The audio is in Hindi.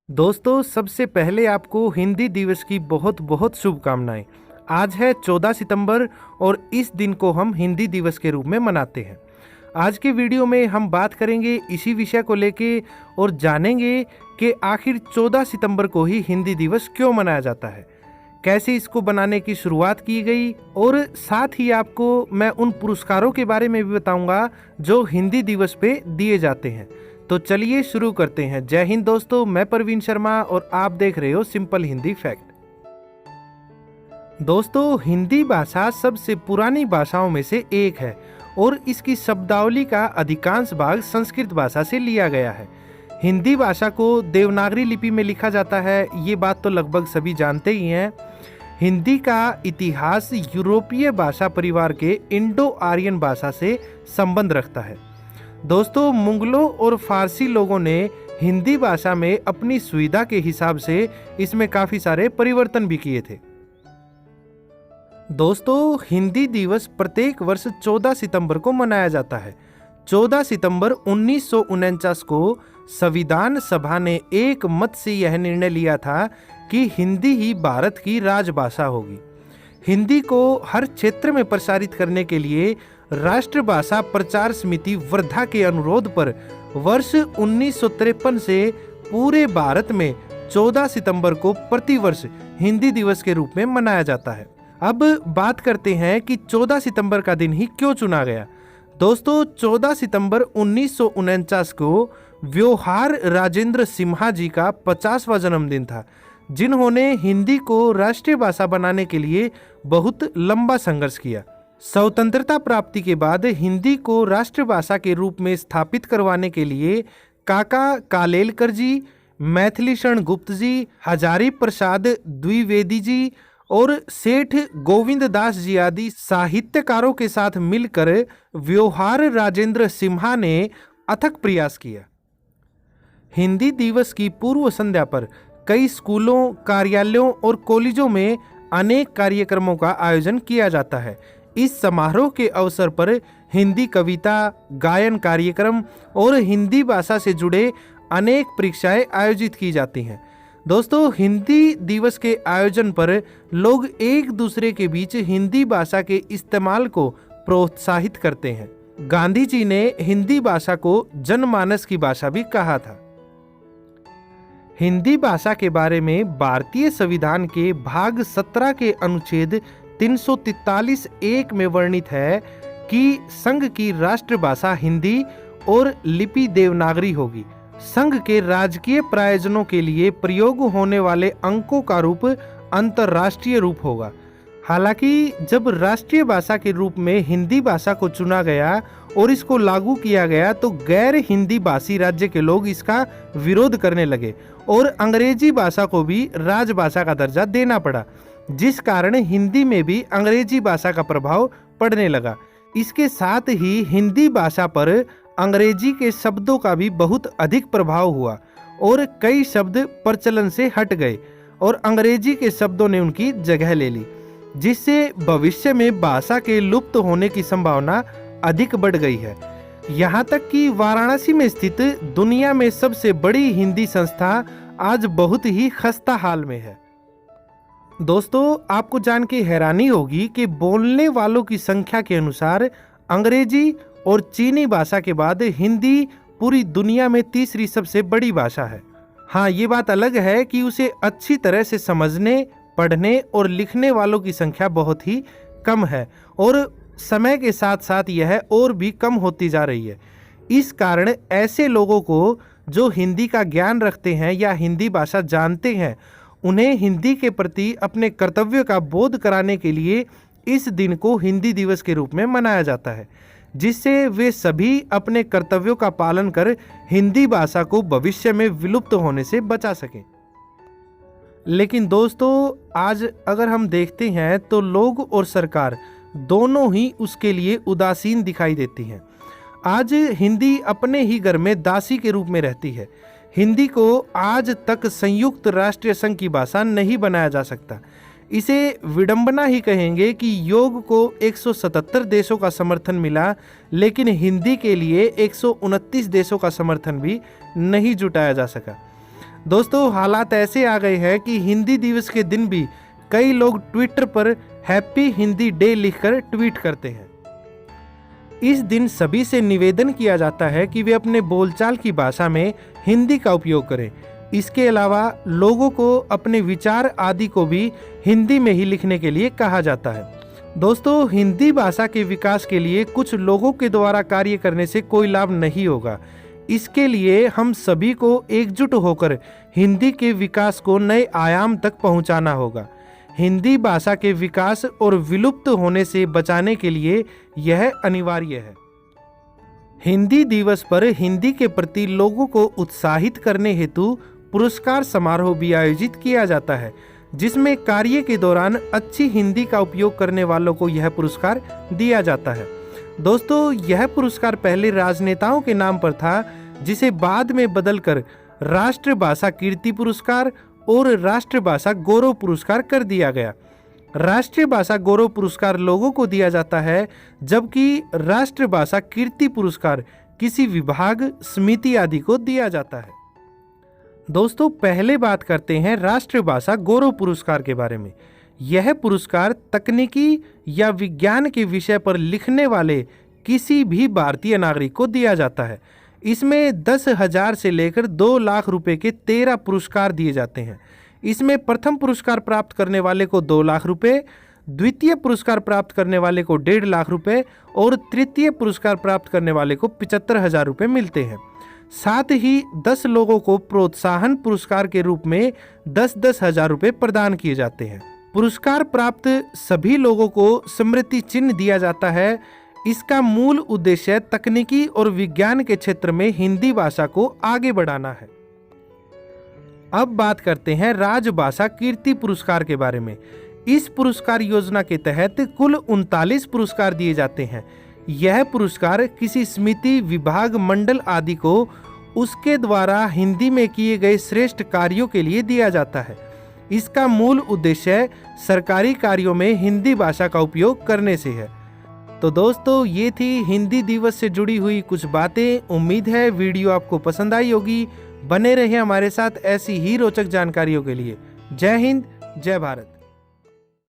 दोस्तों, सबसे पहले आपको हिंदी दिवस की बहुत बहुत शुभकामनाएं। आज है 14 सितंबर और इस दिन को हम हिंदी दिवस के रूप में मनाते हैं। आज के वीडियो में हम बात करेंगे इसी विषय को लेके और जानेंगे कि आखिर 14 सितंबर को ही हिंदी दिवस क्यों मनाया जाता है, कैसे इसको बनाने की शुरुआत की गई और साथ ही आपको मैं उन पुरस्कारों के बारे में भी बताऊंगा जो हिंदी दिवस पे दिए जाते हैं। तो चलिए शुरू करते हैं। जय हिंद दोस्तों, मैं प्रवीण शर्मा और आप देख रहे हो सिंपल हिंदी फैक्ट। दोस्तों, हिंदी भाषा सबसे पुरानी भाषाओं में से एक है और इसकी शब्दावली का अधिकांश भाग संस्कृत भाषा से लिया गया है। हिंदी भाषा को देवनागरी लिपि में लिखा जाता है, ये बात तो लगभग सभी जानते ही हैं। हिंदी का इतिहास यूरोपीय भाषा परिवार के इंडो आर्यन भाषा से संबंध रखता है। दोस्तों, मुगलों और फारसी लोगों ने हिंदी भाषा में अपनी सुविधा के हिसाब से इसमें काफी सारे परिवर्तन भी किए थे। दोस्तों, हिंदी दिवस प्रत्येक वर्ष 14 सितंबर को मनाया जाता है। 14 सितंबर 1949 को संविधान सभा ने एक मत से यह निर्णय लिया था कि हिंदी ही भारत की राजभाषा होगी। हिंदी को हर क्षेत्र में प्रसारित करने के लिए राष्ट्रभाषा प्रचार समिति वर्धा के अनुरोध पर वर्ष 1953 से पूरे भारत में 14 सितंबर को प्रतिवर्ष हिंदी दिवस के रूप में मनाया जाता है। अब बात करते हैं कि 14 सितंबर का दिन ही क्यों चुना गया। दोस्तों, 14 सितंबर 1949 को व्योहार राजेंद्र सिम्हा जी का 50वां जन्मदिन था, जिन्होंने हिंदी को राष्ट्रीय भाषा बनाने के लिए बहुत लंबा संघर्ष किया। स्वतंत्रता प्राप्ति के बाद हिंदी को राष्ट्रभाषा के रूप में स्थापित करवाने के लिए काका कालेलकर जी, मैथिलीशरण गुप्त जी, हजारी प्रसाद द्विवेदी जी और सेठ गोविंद दास जी आदि साहित्यकारों के साथ मिलकर व्योहार राजेंद्र सिम्हा ने अथक प्रयास किया। हिंदी दिवस की पूर्व संध्या पर कई स्कूलों, कार्यालयों और कॉलेजों में अनेक कार्यक्रमों का आयोजन किया जाता है। इस समारोह के अवसर पर हिंदी कविता, गायन कार्यक्रम और हिंदी भाषा से जुड़े अनेक परीक्षाएं आयोजित की जाती हैं। दोस्तों, हिंदी दिवस के आयोजन पर लोग एक दूसरे के बीच हिंदी भाषा के इस्तेमाल को प्रोत्साहित करते हैं। गांधी जी ने हिंदी भाषा को जनमानस की भाषा भी कहा था। हिंदी भाषा के बारे में भारतीय संविधान के भाग 17 के अनुच्छेद 343(1) में वर्णित है कि संघ की राष्ट्रभाषा हिंदी और लिपि देवनागरी होगी। संघ के राजकीय प्रयोजनों के लिए प्रयोग होने वाले अंकों का रूप अंतर्राष्ट्रीय रूप होगा। हालांकि जब राष्ट्रीय भाषा के रूप में हिंदी भाषा को चुना गया और इसको लागू किया गया तो गैर हिंदी भाषी राज्य के लोग इसका विरोध करने लगे और अंग्रेजी भाषा को भी राजभाषा का दर्जा देना पड़ा, जिस कारण हिंदी में भी अंग्रेजी भाषा का प्रभाव पड़ने लगा। इसके साथ ही हिंदी भाषा पर अंग्रेजी के शब्दों का भी बहुत अधिक प्रभाव हुआ और कई शब्द प्रचलन से हट गए और अंग्रेजी के शब्दों ने उनकी जगह ले ली, जिससे भविष्य में भाषा के लुप्त होने की संभावना अधिक बढ़ गई है। यहाँ तक कि वाराणसी में स्थित दुनिया में सबसे बड़ी हिंदी संस्था आज बहुत ही खस्ता हाल में है। दोस्तों, आपको जान के हैरानी होगी कि बोलने वालों की संख्या के अनुसार अंग्रेजी और चीनी भाषा के बाद हिंदी पूरी दुनिया में तीसरी सबसे बड़ी भाषा है। हाँ, ये बात अलग है कि उसे अच्छी तरह से समझने, पढ़ने और लिखने वालों की संख्या बहुत ही कम है और समय के साथ साथ यह और भी कम होती जा रही है। इस कारण ऐसे लोगों को जो हिंदी का ज्ञान रखते हैं या हिंदी भाषा जानते हैं, उन्हें हिंदी के प्रति अपने कर्तव्य का बोध कराने के लिए इस दिन को हिंदी दिवस के रूप में मनाया जाता है, जिससे वे सभी अपने कर्तव्यों का पालन कर हिंदी भाषा को भविष्य में विलुप्त होने से बचा सकें। लेकिन दोस्तों, आज अगर हम देखते हैं तो लोग और सरकार दोनों ही उसके लिए उदासीन दिखाई देती हैं। आज हिंदी अपने ही घर में दासी के रूप में रहती है। हिंदी को आज तक संयुक्त राष्ट्र संघ की भाषा नहीं बनाया जा सकता। इसे विडंबना ही कहेंगे कि योग को 177 देशों का समर्थन मिला, लेकिन हिंदी के लिए 129 देशों का समर्थन भी नहीं जुटाया जा सका। दोस्तों हालात ऐसे आ गए हैं कि हिंदी दिवस के दिन भी कई लोग ट्विटर पर हैप्पी हिंदी डे लिखकर ट्वीट करते हैं। इस दिन सभी से निवेदन किया जाता है कि वे अपने बोलचाल की भाषा में हिंदी का उपयोग करें। इसके अलावा लोगों को अपने विचार आदि को भी हिंदी में ही लिखने के लिए कहा जाता है। दोस्तों हिंदी भाषा के विकास के लिए कुछ लोगों के द्वारा कार्य करने से कोई लाभ नहीं होगा। इसके लिए हम सभी को एकजुट होकर हिंदी के विकास को नए आयाम तक पहुंचाना होगा। हिंदी भाषा के विकास और विलुप्त होने से बचाने के लिए यह अनिवार्य है। हिंदी दिवस पर हिंदी के प्रति लोगों को उत्साहित करने हेतु पुरस्कार समारोह भी आयोजित किया जाता है, जिसमें कार्य के दौरान अच्छी हिंदी का उपयोग करने वालों को यह पुरस्कार दिया जाता है। दोस्तों यह पुरस्कार पहले राजनेताओं के नाम पर था, जिसे बाद में बदलकर राष्ट्रभाषा कीर्ति पुरस्कार और राष्ट्रभाषा गौरव पुरस्कार कर दिया गया। राष्ट्रभाषा गौरव पुरस्कार लोगों को दिया जाता है, जबकि राष्ट्रभाषा कीर्ति पुरस्कार किसी विभाग, समिति आदि को दिया जाता है। दोस्तों पहले बात करते हैं राष्ट्रभाषा गौरव पुरस्कार के बारे में। यह पुरस्कार तकनीकी या विज्ञान के विषय पर लिखने वाले किसी भी भारतीय नागरिक को दिया जाता है। इसमें 10,000 से लेकर 2 लाख रुपए के 13 पुरस्कार दिए जाते हैं। इसमें प्रथम पुरस्कार प्राप्त करने वाले को 2 लाख रुपए, द्वितीय पुरस्कार प्राप्त करने वाले को 1.5 लाख रुपए और तृतीय पुरस्कार प्राप्त करने वाले को 75,000 रुपए मिलते हैं। साथ ही 10 लोगों को प्रोत्साहन पुरस्कार के रूप में 10-10 हजार रुपए प्रदान किए जाते हैं। पुरस्कार प्राप्त सभी लोगों को स्मृति चिन्ह दिया जाता है। इसका मूल उद्देश्य तकनीकी और विज्ञान के क्षेत्र में हिंदी भाषा को आगे बढ़ाना है। अब बात करते हैं राजभाषा कीर्ति पुरस्कार के बारे में। इस पुरस्कार योजना के तहत कुल 39 पुरस्कार दिए जाते हैं। यह पुरस्कार किसी समिति, विभाग, मंडल आदि को उसके द्वारा हिंदी में किए गए श्रेष्ठ कार्यों के लिए दिया जाता है। इसका मूल उद्देश्य सरकारी कार्यों में हिंदी भाषा का उपयोग करने से है। तो दोस्तों ये थी हिंदी दिवस से जुड़ी हुई कुछ बातें। उम्मीद है वीडियो आपको पसंद आई होगी। बने रहिए हमारे साथ ऐसी ही रोचक जानकारियों के लिए। जय हिंद, जय भारत।